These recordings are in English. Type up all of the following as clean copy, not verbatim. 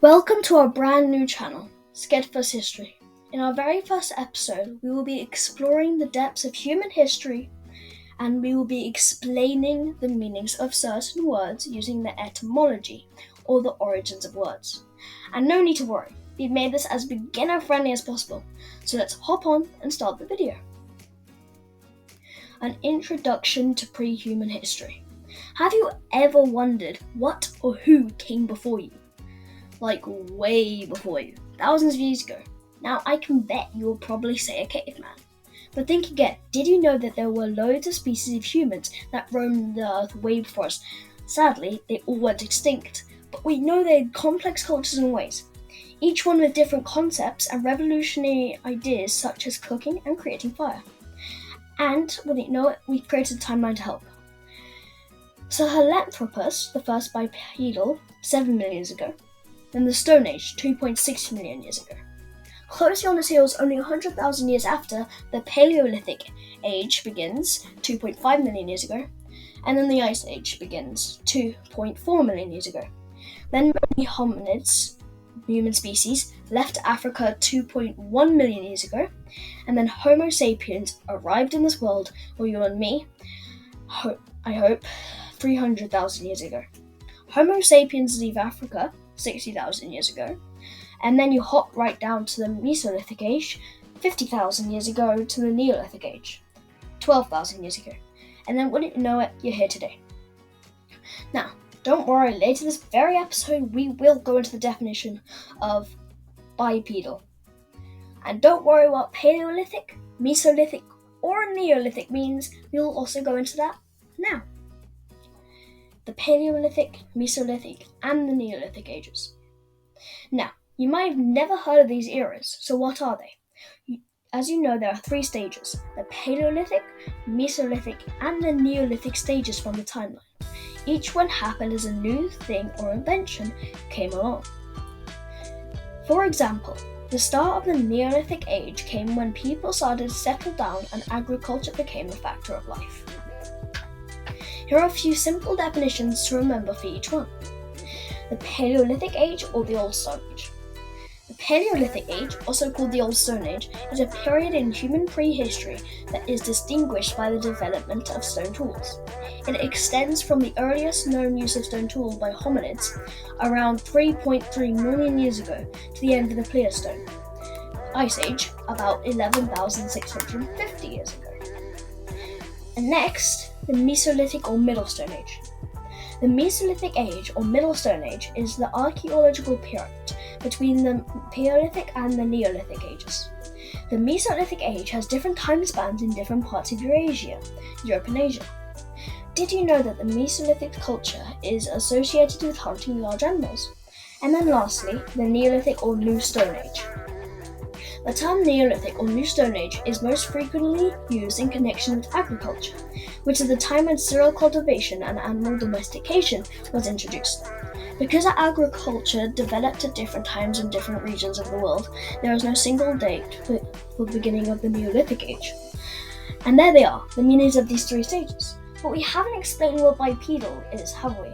Welcome to our brand new channel, Steadfast History. In our very first episode, we will be exploring the depths of human history, and we will be explaining the meanings of certain words using the etymology, or the origins of words. And no need to worry, we've made this as beginner-friendly as possible, so let's hop on and start the video. An introduction to pre-human history. Have you ever wondered what or who came before you? Like way before you, thousands of years ago. Now I can bet you will probably say a caveman. But think again, did you know that there were loads of species of humans that roamed the earth way before us? Sadly, they all went extinct, but we know they had complex cultures and ways, each one with different concepts and revolutionary ideas such as cooking and creating fire. And, wouldn't you know it, we created a timeline to help. Sahelanthropus, the first bipedal, 7 million years ago. Then the Stone Age, 2.6 million years ago. Closely on its heels, only 100,000 years after, the Paleolithic Age begins, 2.5 million years ago, and then the Ice Age begins, 2.4 million years ago. Then many hominids, human species, left Africa 2.1 million years ago, and then Homo sapiens arrived in this world, or you and me, I hope, 300,000 years ago. Homo sapiens leave Africa 60,000 years ago, and then you hop right down to the Mesolithic Age, 50,000 years ago, to the Neolithic Age, 12,000 years ago, and then wouldn't you know it, you're here today. Now, don't worry, later this very episode we will go into the definition of bipedal. And don't worry what Paleolithic, Mesolithic, or Neolithic means, we'll also go into that now. The Paleolithic, Mesolithic, and the Neolithic ages. Now, you might have never heard of these eras, so what are they? As you know, there are 3 stages, the Paleolithic, Mesolithic, and the Neolithic stages from the timeline. Each one happened as a new thing or invention came along. For example, the start of the Neolithic Age came when people started to settle down and agriculture became a factor of life. Here are a few simple definitions to remember for each one. The Paleolithic Age or the Old Stone Age. The Paleolithic Age, also called the Old Stone Age, is a period in human prehistory that is distinguished by the development of stone tools. It extends from the earliest known use of stone tools by hominids, around 3.3 million years ago, to the end of the Pleistocene Ice Age, about 11,650 years ago. And next, the Mesolithic or Middle Stone Age. The Mesolithic Age or Middle Stone Age is the archaeological period between the Paleolithic and the Neolithic ages. The Mesolithic Age has different time spans in different parts of Eurasia, Europe and Asia. Did you know that the Mesolithic culture is associated with hunting large animals? And then lastly, the Neolithic or New Stone Age. The term Neolithic or New Stone Age is most frequently used in connection with agriculture, which is the time when cereal cultivation and animal domestication was introduced. Because agriculture developed at different times in different regions of the world, there is no single date for the beginning of the Neolithic Age. And there they are, the meanings of these 3 stages. But we haven't explained what bipedal is, have we?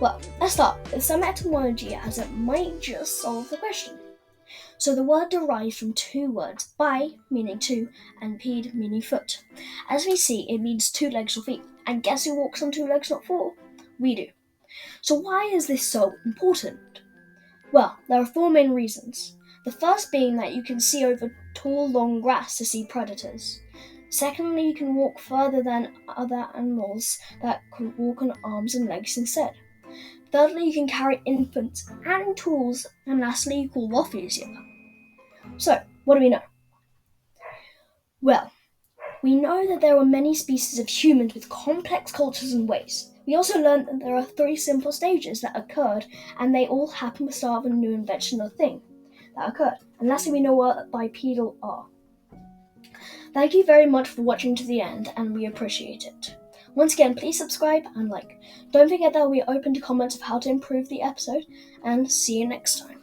Well, let's start with some etymology as it might just solve the question. So the word derives from 2 words, bi meaning 2 and ped meaning foot. As we see, it means 2 legs or feet. And guess who walks on 2 legs, not 4? We do. So why is this so important? Well, there are 4 main reasons. The first being that you can see over tall, long grass to see predators. Secondly, you can walk further than other animals that can walk on arms and legs instead. Thirdly, you can carry infants and tools. And lastly, you cool off easier. So, what do we know? Well, we know that there are many species of humans with complex cultures and ways. We also learned that there are 3 simple stages that occurred, and they all happen to start with a new invention or thing that occurred. And lastly, we know what bipedal are. Thank you very much for watching to the end, and we appreciate it. Once again, please subscribe and like. Don't forget that we are open to comments of how to improve the episode, and see you next time.